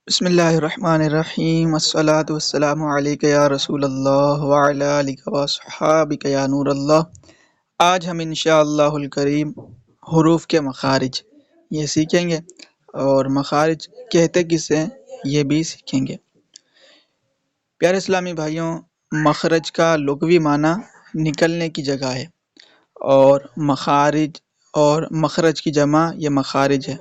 بسم اللہ الرحمن الرحیم، الصلاۃ والسلام علیک یا رسول اللہ وعلی آلک واصحابک یا نور اللہ۔ آج ہم انشاءاللہ الکریم حروف کے مخارج یہ سیکھیں گے، اور مخارج کہتے کسے ہیں یہ بھی سیکھیں گے۔ پیارے اسلامی بھائیوں، مخرج کا لغوی معنی نکلنے کی جگہ ہے، اور مخارج اور مخرج کی جمع یہ مخارج ہے،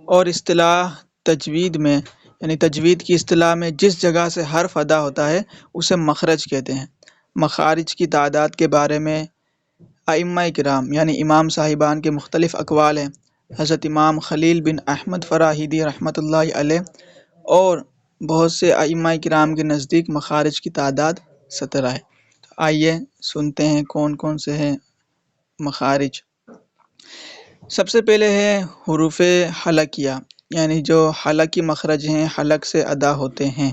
اور اصطلاح تجوید میں یعنی تجوید کی اصطلاح میں جس جگہ سے حرف ادا ہوتا ہے اسے مخرج کہتے ہیں۔ مخارج کی تعداد کے بارے میں ائمہ کرام یعنی امام صاحبان کے مختلف اقوال ہیں۔ حضرت امام خلیل بن احمد فراہیدی رحمۃ اللہ علیہ اور بہت سے ائمہ کرام کے نزدیک مخارج کی تعداد 17 ہے۔ آئیے سنتے ہیں کون کون سے ہیں مخارج۔ سب سے پہلے ہے حروف حلقیہ، یعنی جو حلقی مخرج ہیں، حلق سے ادا ہوتے ہیں۔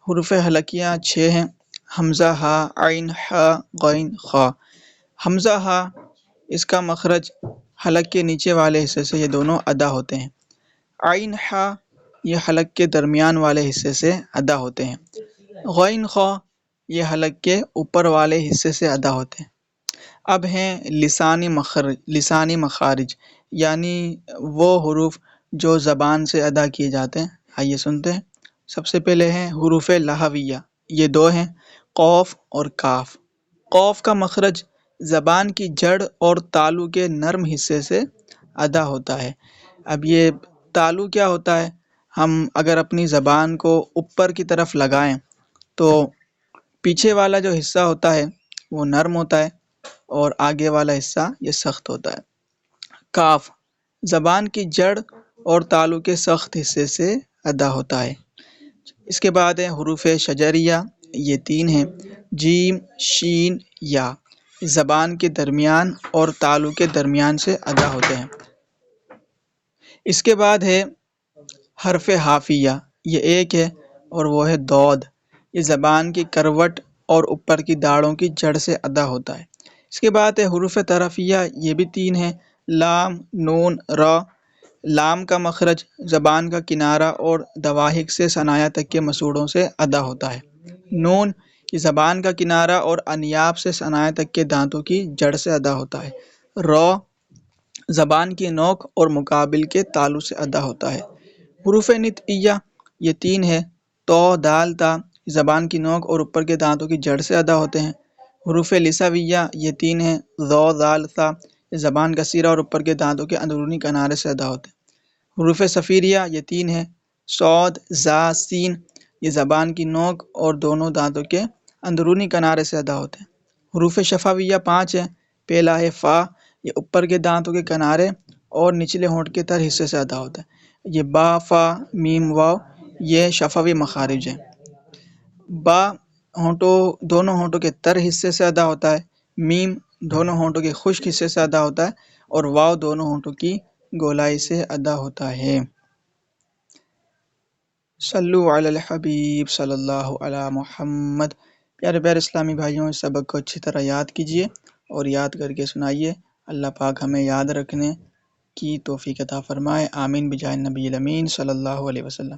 حروف حلقیہ 6 ہیں: حمزہ، ہا، عین، حا، غین، خا۔ حمزہ ہا، اس کا مخرج حلق کے نیچے والے حصے سے یہ دونوں ادا ہوتے ہیں۔ عین حا، یہ حلق کے درمیان والے حصے سے ادا ہوتے ہیں۔ غین خا، یہ حلق کے اوپر والے حصے سے ادا ہوتے ہیں۔ اب ہیں لسانی مخارج، یعنی وہ حروف جو زبان سے ادا کیے جاتے ہیں۔ آئیے سنتے ہیں۔ سب سے پہلے ہیں حروف لہویہ، یہ 2 ہیں: قوف اور کاف۔ قوف کا مخرج زبان کی جڑ اور تالو کے نرم حصے سے ادا ہوتا ہے۔ اب یہ تالو کیا ہوتا ہے؟ ہم اگر اپنی زبان کو اوپر کی طرف لگائیں تو پیچھے والا جو حصہ ہوتا ہے وہ نرم ہوتا ہے، اور آگے والا حصہ یہ سخت ہوتا ہے۔ کاف زبان کی جڑ اور تالو کے سخت حصے سے ادا ہوتا ہے۔ اس کے بعد ہے حروف شجریہ، یہ 3 ہیں: جیم، شین، یا۔ زبان کے درمیان اور تالو کے درمیان سے ادا ہوتے ہیں۔ اس کے بعد ہے حرف حافیہ، یہ 1 ہے اور وہ ہے دود۔ یہ زبان کی کروٹ اور اوپر کی داڑھوں کی جڑ سے ادا ہوتا ہے۔ اس کے بعد ہے حروف طرفیہ، یہ بھی 3 ہیں: لام، نون، را۔ لام کا مخرج زبان کا کنارہ اور دواہک سے ثنایا تک کے مسوڑوں سے ادا ہوتا ہے۔ نون، یہ زبان کا کنارہ اور انیاب سے ثنایا تک کے دانتوں کی جڑ سے ادا ہوتا ہے۔ را، زبان کی نوک اور مقابل کے تالو سے ادا ہوتا ہے۔ حروف نطقیہ، یہ 3 ہے: تو، دال، تا۔ زبان کی نوک اور اوپر کے دانتوں کی جڑ سے ادا ہوتے ہیں۔ حروف لثویہ، یہ 3 ہیں: ذو، ذال، ثا۔ زبان کا سیرہ اور اوپر کے دانتوں کے اندرونی کنارے سے ادا ہوتے ہیں۔ حروف صفیریہ، یہ 3 ہیں: صاد، زا، سین۔ یہ زبان کی نوک اور دونوں دانتوں کے اندرونی کنارے سے ادا ہوتے ہیں۔ حروف شفویہ 5 ہیں: پہلا ہے فا، یہ اوپر کے دانتوں کے کنارے اور نچلے ہونٹ کے تر حصے سے ادا ہوتا ہے۔ یہ با، فا، میم، واو، یہ شفوی مخارج ہیں۔ با دونوں ہونٹوں کے تر حصے سے ادا ہوتا ہے، میم دونوں ہونٹوں کے خشک حصے سے ادا ہوتا ہے، اور واو دونوں ہونٹوں کی گولائی سے ادا ہوتا ہے۔ صلو علی الحبیب صلی اللہ علی محمد۔ پیارے پیارے اسلامی بھائیوں، اس سبق کو اچھی طرح یاد کیجیے اور یاد کر کے سنائیے۔ اللہ پاک ہمیں یاد رکھنے کی توفیق عطا فرمائے۔ آمین بجائے نبی الامین صلی اللہ علیہ وسلم۔